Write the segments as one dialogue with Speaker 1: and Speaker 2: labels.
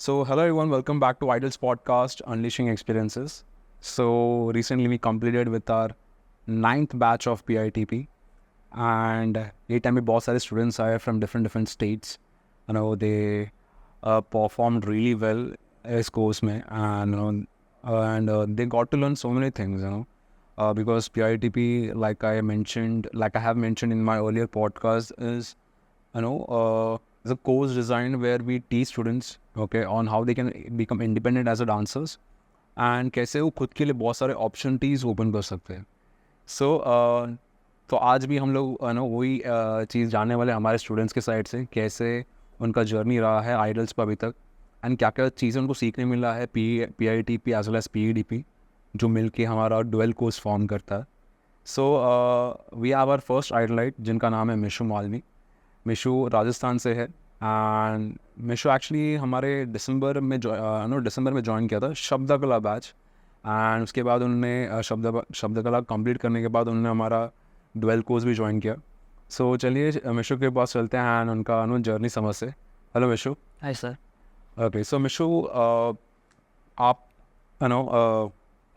Speaker 1: So, hello everyone, welcome back to Idol's podcast, Unleashing Experiences. So, recently we completed with our ninth batch of PITP, and ये time में बहुत सारे students आए from different states. You know, they performed really well इस course में, and they got to learn so many things. Because PITP, like I have mentioned in my earlier podcast, is is a course designed where we teach students on how they can become independent as a dancers and कैसे वो खुद के लिए बहुत सारे opportunities open कर सकते हैं. तो आज भी हम लोग वही चीज़ जानने वाले हमारे स्टूडेंट्स के साइड से कैसे उनका जर्नी रहा है आइडल्स पर अभी तक एंड क्या क्या चीज़ें उनको सीखने मिला है PITP as well as PEDP जो मिल के हमारा डुअल कोर्स फॉर्म करता है. So we have our first आइडलाइट जिनका नाम है मिशु मालवी. मिशु राजस्थान से है एंड मिशु एक्चुअली हमारे दिसंबर में ज्वाइन किया था शब्दकला बैच एंड उसके बाद उन्होंने शब्दकला कंप्लीट करने के बाद उन्होंने हमारा डुअल कोर्स भी ज्वाइन किया. सो चलिए मिशु के पास चलते हैं एंड उनका जर्नी समझते. Hello Mishu.
Speaker 2: Hi sir.
Speaker 1: Okay सो मिशु आप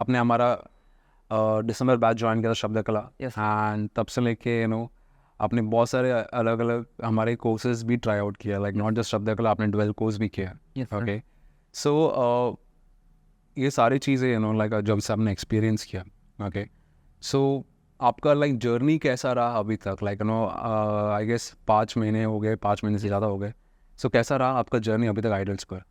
Speaker 1: अपने हमारा दिसंबर बैच ज्वाइन किया था शब्दकला एंड तब से लेके आपने बहुत सारे अलग अलग हमारे कोर्सेज भी ट्राई आउट किया लाइक नॉट जस्ट शब्दकला आपने डुअल कोर्स भी किया. ओके सो ये सारी चीज़ें लाइक जब से आपने एक्सपीरियंस किया. ओके सो आपका लाइक जर्नी कैसा रहा अभी तक लाइक आई गेस 5 महीने हो गए 5 महीने से ज़्यादा हो गए. सो कैसा रहा आपका जर्नी अभी तक आइडल्स पर?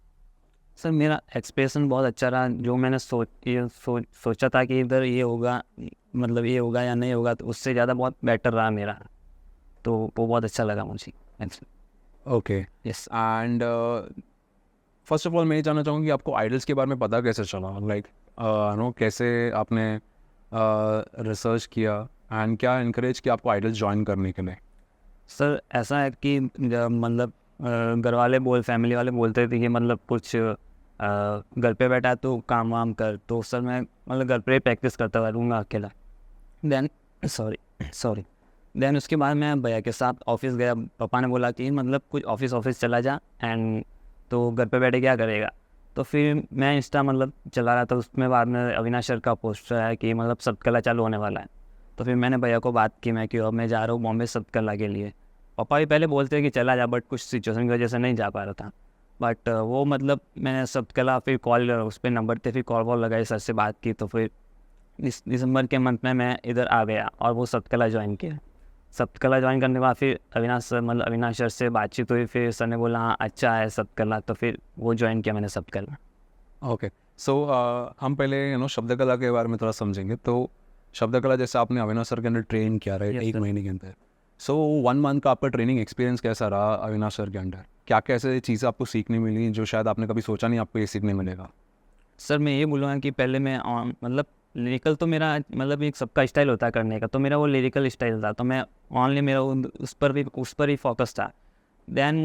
Speaker 2: सर मेरा एक्सप्रेशन बहुत अच्छा रहा. जो मैंने सोचा था कि इधर ये होगा मतलब ये होगा या नहीं होगा तो उससे ज़्यादा बहुत बेटर रहा मेरा. तो वो बहुत अच्छा लगा मुझे.
Speaker 1: Okay
Speaker 2: yes.
Speaker 1: And first of all मैं ये जानना चाहूँगा कि आपको आइडल्स के बारे में पता कैसे चला लाइक कैसे आपने रिसर्च किया एंड क्या इनकरेज किया आपको आइडल्स ज्वाइन करने के लिए?
Speaker 2: सर ऐसा है कि मतलब घर वाले फैमिली वाले बोलते थे कि मतलब कुछ घर पे बैठा तो काम वाम कर. तो सर मैं मतलब घर पे प्रैक्टिस करता रहूँगा अकेला. देन उसके बाद मैं भैया के साथ ऑफिस गया. पापा ने बोला कि मतलब कुछ ऑफिस चला जा एंड तो घर पे बैठे क्या करेगा. तो फिर मैं इंस्टा मतलब चला रहा था. उसमें बाद में अविनाश सर का पोस्टर है कि मतलब शब्दकला चालू होने वाला है. तो फिर मैंने भैया को बात की मैं कि अब मैं जा रहा हूँ बॉम्बे शब्दकला के लिए. पापा भी पहले बोलते हैं कि चला जा बट कुछ सिचुएशन की वजह से नहीं जा पा रहा था. बट वो मतलब मैंने शब्दकला फिर कॉल उस पर नंबर थे फिर कॉल लगाई सर से बात की. तो फिर इस दिसंबर के मंथ में मैं इधर आ गया और वो शब्दकला ज्वाइन किया. शब्दकला ज्वाइन करने के बाद फिर अविनाश सर से बातचीत हुई. फिर सर ने बोला हाँ अच्छा है शब्दकला. तो फिर वो ज्वाइन किया मैंने शब्दकला.
Speaker 1: ओके सो हम पहले शब्दकला के बारे में थोड़ा समझेंगे. तो शब्दकला जैसे आपने अविनाश सर के अंदर ट्रेन किया राइट
Speaker 2: Yes,
Speaker 1: 1
Speaker 2: sir.
Speaker 1: महीने के अंदर. सो 1 मंथ का आपका ट्रेनिंग एक्सपीरियंस कैसा रहा अविनाश सर के अंडर? क्या कैसे चीज़ें आपको सीखने मिली जो शायद आपने कभी सोचा नहीं आपको ये सीखने मिलेगा?
Speaker 2: सर मैं ये बोलूँगा कि पहले मैं मतलब लिरिकल तो मेरा मतलब एक सबका स्टाइल होता है करने का. तो मेरा वो लिरिकल स्टाइल था. तो मैं ओनली मेरा उस पर ही फोकस था. दैन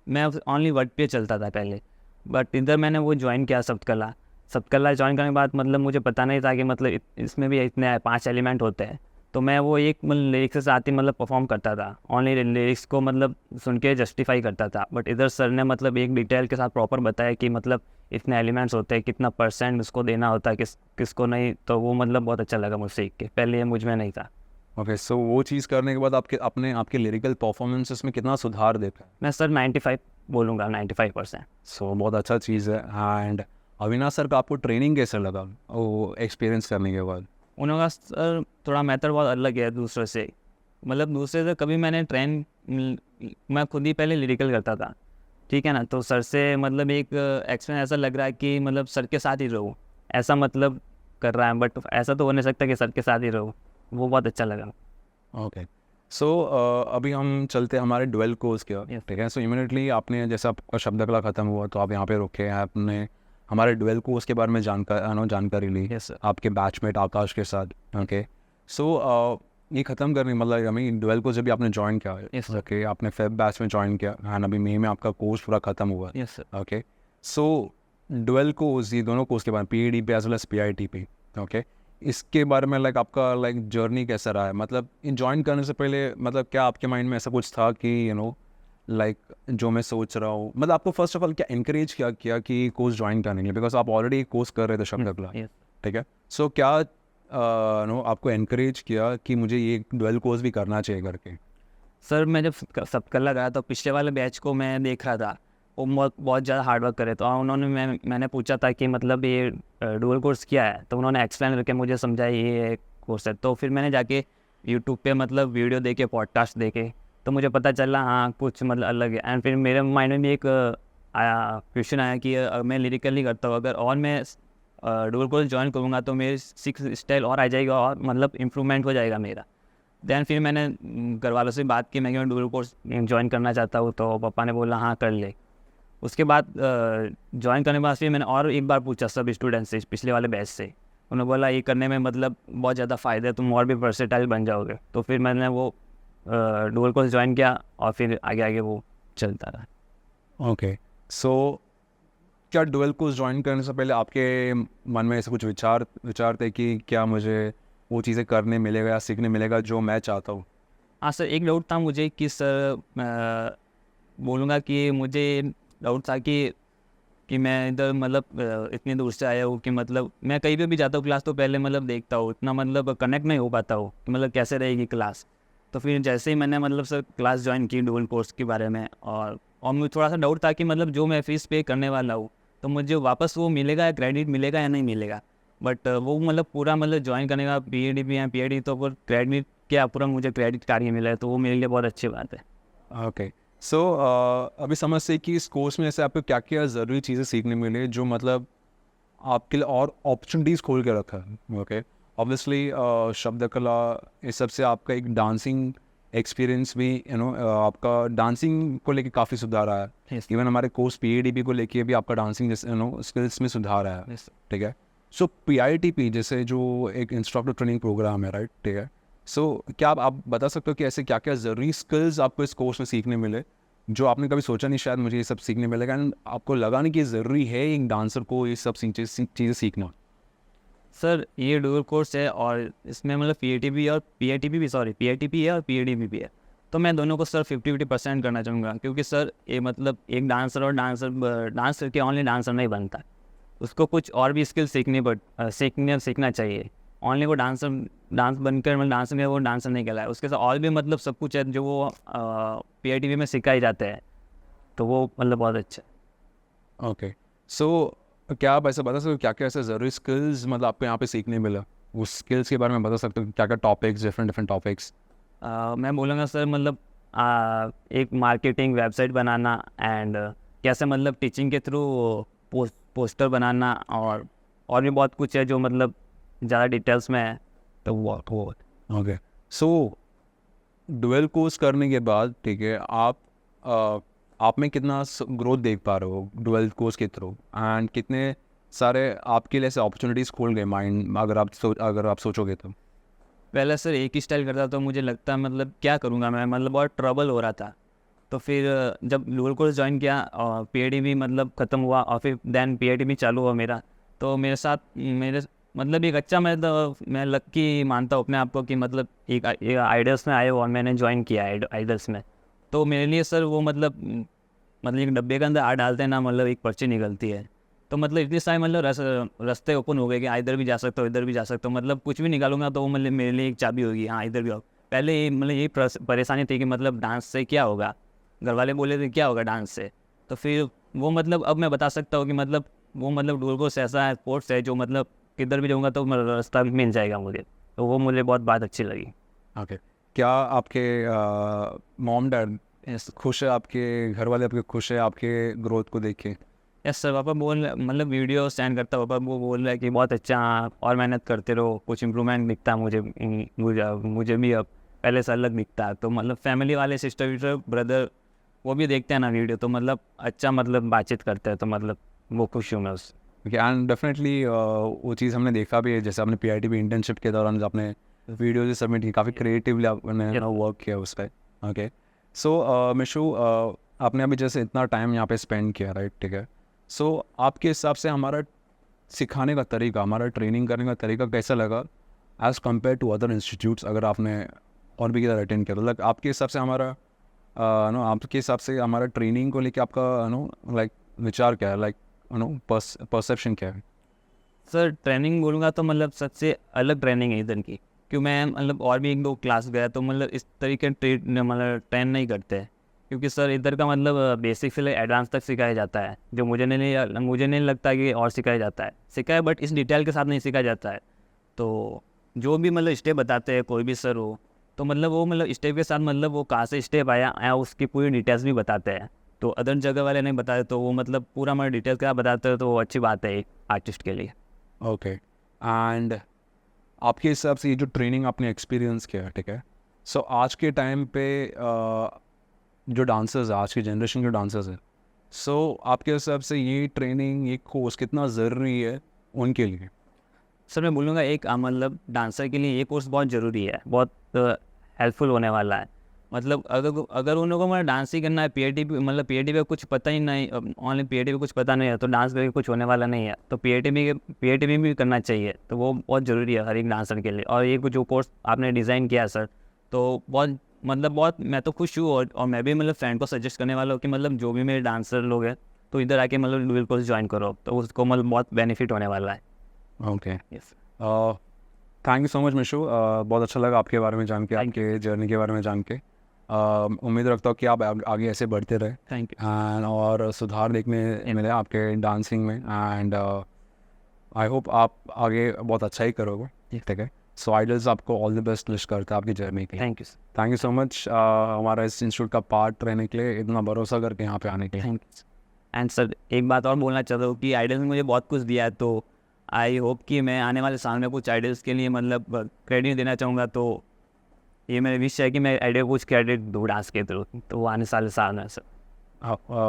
Speaker 2: मैं ओनली वर्ड पे चलता था पहले. बट इधर मैंने वो ज्वाइन किया शब्दकला ज्वाइन करने के बाद मतलब मुझे पता नहीं था कि मतलब इसमें भी इतने 5 एलिमेंट होते हैं. तो मैं वो एक मतलब लिरिक्स के साथ ही मतलब परफॉर्म करता था. ओनली लिरिक्स को मतलब सुन के जस्टिफाई करता था. बट इधर सर ने मतलब एक डिटेल के साथ प्रॉपर बताया कि मतलब इतने एलिमेंट्स होते हैं कितना % उसको देना होता है किसको नहीं. तो वो मतलब बहुत अच्छा लगा मुझे सीख के. पहले ये मुझ में नहीं था.
Speaker 1: ओके सो वो चीज़ करने के बाद आपके लिरिकल परफॉर्मेंसेस में कितना सुधार देखा?
Speaker 2: मैं सर 95 बोलूँगा 95%.
Speaker 1: सो बहुत अच्छा चीज़ है. एंड अविनाश सर का आपको ट्रेनिंग कैसे लगा वो एक्सपीरियंस करने के बाद?
Speaker 2: उनका सर थोड़ा मेथड बहुत अलग है दूसरे से. मतलब दूसरे से कभी मैंने मैं खुद ही पहले लिरिकल करता था ठीक है ना. तो सर से मतलब एक एक्सपीरियंस ऐसा लग रहा है कि मतलब सर के साथ ही रहूँ ऐसा मतलब कर रहा है. बट ऐसा तो हो नहीं सकता कि सर के साथ ही रहूँ. वो बहुत अच्छा लगा.
Speaker 1: ओके सो अभी हम चलते हैं हमारे डुअल कोर्स के. ठीक है. सो इमीडिएटली आपने जैसे आपका शब्दकला ख़त्म हुआ तो आप यहाँ पे रुके. आपने हमारे डुअल कोर्स के बारे में जानकारी ली
Speaker 2: Yes, sir.
Speaker 1: आपके बैचमेट आकाश के साथ. ओके सो ये ख़त्म करने मतलब हमें डुअल कोर्स जब भी आपने ज्वाइन किया
Speaker 2: Yes, sir.
Speaker 1: ओके आपने फेब बैच में ज्वाइन किया एंड अभी मई में आपका कोर्स पूरा ख़त्म हुआ.
Speaker 2: Yes sir.
Speaker 1: Okay so dual course ये दोनों कोर्स के बारे में PEDP as well as PITP. Okay इसके बारे में लाइक आपका लाइक जर्नी कैसा रहा है? मतलब इन ज्वाइन करने से पहले मतलब क्या आपके माइंड में ऐसा कुछ था कि लाइक जो मैं सोच रहा हूँ, मतलब आपको फर्स्ट ऑफ ऑल क्या इनकरेज क्या किया कि कोर्स ज्वाइन करने के लिए, बिकॉज आप ऑलरेडी कोर्स कर रहे थे शब्द कला,
Speaker 2: yes.
Speaker 1: ठीक है। सो क्या नो आपको इनकरेज किया कि मुझे ये डुअल कोर्स भी करना चाहिए करके?
Speaker 2: सर मैं जब सब कला गया तो पिछले वाले बैच को मैं देख रहा था, वो बहुत ज़्यादा हार्ड वर्क करे, तो उन्होंने मैंने पूछा था कि मतलब ये डुअल कोर्स क्या है, तो उन्होंने एक्सप्लेन करके मुझे समझाया ये कोर्स है। तो फिर मैंने जाके यूट्यूब पे मतलब वीडियो देखे, पॉडकास्ट देखे, तो मुझे पता चला हाँ कुछ मतलब अलग है। एंड फिर मेरे माइंड में भी एक आया क्वेश्चन आया कि मैं लिरिकल नहीं करता हूँ, अगर और मैं डुअल कोर्स ज्वाइन करूँगा तो मेरी सिक्स स्टाइल और आ जाएगा और मतलब इम्प्रूवमेंट हो जाएगा मेरा। दैन फिर मैंने घर वालों से बात की, मैं डुअल कोर्स ज्वाइन करना चाहता हूँ, तो पापा ने बोला हाँ कर ले। उसके बाद ज्वाइन करने के बाद फिर मैंने और एक बार पूछा सब स्टूडेंट से, पिछले वाले बैच से, उन्होंने बोला ये करने में मतलब बहुत ज़्यादा फ़ायदा है, तुम और भी वर्सेटाइल बन जाओगे। तो फिर मैंने वो डुअल कोर्स ज्वाइन किया और फिर आगे आगे वो चलता रहा।
Speaker 1: ओके, सो क्या डुअल कोर्स ज्वाइन करने से पहले आपके मन में ऐसे कुछ विचार थे कि क्या मुझे वो चीज़ें करने मिलेगा या सीखने मिलेगा जो मैं चाहता हूँ?
Speaker 2: हाँ सर, एक डाउट था मुझे कि सर बोलूँगा कि मुझे डाउट था कि मैं इधर मतलब इतनी दूर से आया हूँ कि मतलब मैं कहीं पे भी जाता हूँ क्लास तो पहले मतलब देखता हूँ, इतना मतलब कनेक्ट नहीं हो पाता हूँ कि मतलब कैसे रहेगी क्लास। तो फिर जैसे ही मैंने मतलब सर क्लास ज्वाइन की डुअल कोर्स के बारे में, और मुझे थोड़ा सा डाउट था कि मतलब जो मैं फीस पे करने वाला हूँ तो मुझे वापस वो मिलेगा या क्रेडिट मिलेगा या नहीं मिलेगा। बट वो मतलब पूरा मतलब ज्वाइन करने का PhD भी है, PhD तो वो क्रेडिट क्या पूरा मुझे क्रेडिट कार्ड ही मिला है, तो वो मेरे लिए बहुत अच्छी बात है।
Speaker 1: ओके, सो अभी समझते कि इस कोर्स में ऐसे आपको क्या क्या ज़रूरी चीज़ें सीखने मिले जो मतलब आपके लिए और अपॉर्चुनिटीज़ खोल के रखा है। ओके, ऑब्वियसली शब्द कला इस सब से आपका एक डांसिंग एक्सपीरियंस भी आपका डांसिंग को लेके काफ़ी सुधार आया है।
Speaker 2: Yes.
Speaker 1: इवन हमारे कोर्स PADP को लेके भी आपका डांसिंग जैसे स्किल्स में सुधार आया है,
Speaker 2: Yes.
Speaker 1: ठीक है। सो PITP जैसे जो एक इंस्ट्रक्टर ट्रेनिंग प्रोग्राम है, राइट, ठीक है। सो क्या आप बता सकते हो कि ऐसे क्या क्या ज़रूरी स्किल्स आपको इस कोर्स में सीखने मिले जो आपने कभी सोचा नहीं शायद मुझे ये सब सीखने मिलेगा, एंड आपको लगा नहीं कि ज़रूरी है एक डांसर को ये सब चीज़ें सीखना?
Speaker 2: सर ये डुअल कोर्स है और इसमें मतलब PATP और PITP भी, सॉरी PITP है और PADP भी है, तो मैं दोनों को सर 50-50% करना चाहूँगा, क्योंकि सर ये मतलब एक डांसर और डांस करके ओनली डांसर नहीं बनता, उसको कुछ और भी स्किल सीखना चाहिए। ओनली वो डांस बनकर मतलब डांसर में वो डांसर नहीं कहलाए, उसके साथ और भी मतलब सब कुछ है जो वो PITP में सिखाए जाते हैं, तो वो मतलब बहुत अच्छा है।
Speaker 1: ओके, सो क्या आप ऐसा बता सकते हो क्या क्या ऐसे ज़रूरी स्किल्स मतलब आपको यहाँ पे सीखने मिला? उस स्किल्स के बारे में बता सकते हो क्या क्या टॉपिक्स, डिफरेंट टॉपिक्स?
Speaker 2: मैं बोलूँगा सर मतलब एक मार्केटिंग वेबसाइट बनाना, एंड कैसे मतलब टीचिंग के थ्रू पोस्टर बनाना, और भी बहुत कुछ है जो मतलब ज़्यादा डिटेल्स में है, तो वो
Speaker 1: ओके, सो डुअल कोर्स करने के बाद, ठीक है, आप में कितना ग्रोथ देख पा रहे हो डुअल कोर्स के थ्रू, एंड कितने सारे आपके लिए ऐसे अपॉर्चुनिटीज़ खोल गए माइंड, अगर आप सोचोगे तो?
Speaker 2: पहले सर एक ही स्टाइल करता तो मुझे लगता मतलब क्या करूँगा मैं, मतलब बहुत ट्रबल हो रहा था। तो फिर जब डुअल कोर्स ज्वाइन किया और PATP मतलब ख़त्म हुआ और फिर दैन PITP चालू हुआ मेरा, तो मेरे साथ मेरे मतलब एक अच्छा, मैं लक्की मानता हूँ अपने आप को कि मतलब एक आइडल्स में आए और मैंने ज्वाइन किया आइडल्स में। तो मेरे लिए सर वो मतलब एक डब्बे के अंदर आ डालते हैं ना, मतलब एक पर्ची निकलती है, तो मतलब इतने सारे मतलब रास्ते ओपन हो गए कि इधर भी जा सकते हो, इधर भी जा सकते हो, मतलब कुछ भी निकालूंगा तो वो मतलब मेरे लिए एक चाबी होगी, हाँ इधर भी आओ। पहले मतलब यही परेशानी थी कि मतलब डांस से क्या होगा, घर वाले बोले थे क्या होगा डांस से, तो फिर वो मतलब अब मैं बता सकता हूँ कि मतलब वो मतलब डुअल कोर्स ऐसा है, स्पोर्ट्स है जो मतलब किधर भी जाऊँगा तो रास्ता मिल जाएगा मुझे, तो वो मुझे बहुत बात अच्छी लगी।
Speaker 1: ओके, क्या आपके मॉम डैड खुश है, आपके घर वाले आपके खुश है आपके ग्रोथ को देख के?
Speaker 2: यस सर, पापा मतलब वीडियो सेंड करता पापा, वो बोल रहा है कि बहुत अच्छा, हाँ, और मेहनत करते रहो, कुछ इम्प्रूवमेंट दिखता है मुझे भी अब पहले से अलग दिखता है। तो मतलब फैमिली वाले सिस्टर ब्रदर वो भी देखते हैं ना वीडियो, तो मतलब अच्छा मतलब बातचीत करते हैं, तो मतलब वो खुश हूँ मैं उस।
Speaker 1: ओके, एंड डेफिनेटली वो चीज़ हमने देखा भी है, जैसे आपने PITP इंटर्नशिप के दौरान जो आपने वीडियो सबमिट की, काफ़ी क्रिएटिवली आपने वर्क किया उस पर। ओके, सो मिशु, आपने अभी जैसे इतना टाइम यहाँ पे स्पेंड किया, राइट, ठीक है। सो आपके हिसाब से हमारा सिखाने का तरीका, हमारा ट्रेनिंग करने का तरीका कैसा लगा as compare to other institutes? अगर आपने और भी किधर अटेंड किया तो आपके हिसाब से हमारा नो आपके हिसाब से हमारा ट्रेनिंग को लेके आपका नो लाइक विचार क्या है, लाइक नो परसेप्शन क्या है?
Speaker 2: सर ट्रेनिंग बोलूँगा तो मतलब सबसे अलग ट्रेनिंग है इधर की, क्योंकि मैं मतलब और भी 1-2 क्लास गया तो मतलब इस तरीके मतलब ट्रेन नहीं करते हैं, क्योंकि सर इधर का मतलब बेसिक से एडवांस तक सिखाया जाता है, जो मुझे नहीं लगता कि और सिखाया जाता है, सिखाया बट इस डिटेल के साथ नहीं सिखाया जाता है। तो जो भी मतलब स्टेप बताते हैं कोई भी सर हो, तो मतलब वो मतलब स्टेप के साथ मतलब वो कहाँ से स्टेप आया उसकी पूरी डिटेल्स भी बताते हैं। तो अदर जगह वाले नहीं बताते, तो वो मतलब पूरा मतलब डिटेल्स के साथ बताते हैं, तो वो अच्छी बात है एक आर्टिस्ट के लिए।
Speaker 1: ओके, एंड आपके हिसाब से ये जो ट्रेनिंग आपने एक्सपीरियंस किया है, ठीक है, सो आज के टाइम पे जो डांसर्स है, आज की जनरेशन के डांसर्स है, सो आपके हिसाब से ये ट्रेनिंग, ये कोर्स कितना ज़रूरी है उनके लिए?
Speaker 2: सर मैं बोलूँगा एक मतलब डांसर के लिए ये कोर्स बहुत ज़रूरी है, बहुत हेल्पफुल होने वाला है। मतलब अगर उन लोगों को मतलब डांस ही करना है, पीएटीपी मतलब पीएटीपी का कुछ पता ही नहीं, ऑनली पीएटीपी कुछ पता नहीं है, तो डांस करके कुछ होने वाला नहीं है। तो पीएटीपी भी करना चाहिए, तो वो बहुत ज़रूरी है हर एक डांसर के लिए। और ये जो कोर्स आपने डिज़ाइन किया सर, तो बहुत मैं तो खुश हूँ, और मैं भी मतलब फ्रेंड को सजेस्ट करने वाला हूँ कि मतलब जो भी मेरे डांसर लोग हैं, तो इधर आके मतलब बिल्कुल ज्वाइन करो, तो उसको मतलब बहुत बेनिफिट होने वाला है।
Speaker 1: Okay,
Speaker 2: yes
Speaker 1: thank you so much Mishu, बहुत अच्छा लगा आपके बारे में जान के,
Speaker 2: Thank
Speaker 1: आपके जर्नी के बारे में जान के। उम्मीद रखता हूँ कि आप आगे ऐसे बढ़ते रहे
Speaker 2: थैंक यू।
Speaker 1: एंड और सुधार देखने मिले आपके डांसिंग में, एंड आई होप आप आगे बहुत अच्छा ही करोगे, ठीक है। सो आइडल्स आपको ऑल द बेस्ट विश करते हैं आपकी जर्नी के लिए।
Speaker 2: Thank you sir.
Speaker 1: Thank you so much हमारा इस इंस्टीट्यूट का पार्ट रहने के लिए, इतना भरोसा करके यहाँ पे आने के लिए।
Speaker 2: Thank you. एंड सर एक बात और बोलना चाहता हूँ कि आइडल्स ने मुझे बहुत कुछ दिया है, तो आई होप कि मैं आने वाले साल में कुछ आइडल्स के लिए मतलब क्रेडिट देना चाहूँगा। तो ये मेरी विश है कि मैं आइडल को कुछ क्रेडिट दूँ डांस के थ्रू, तो वो आने साल में sir.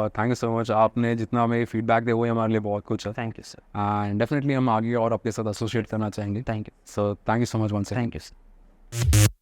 Speaker 1: Thank you so much, आपने जितना हमें फीडबैक दिया वो ही हमारे लिए बहुत कुछ है,
Speaker 2: thank you sir.
Speaker 1: And definitely हम आगे और आपके साथ एसोसिएट करना चाहेंगे।
Speaker 2: Thank you.
Speaker 1: So thank you so much once again.
Speaker 2: Thank you sir.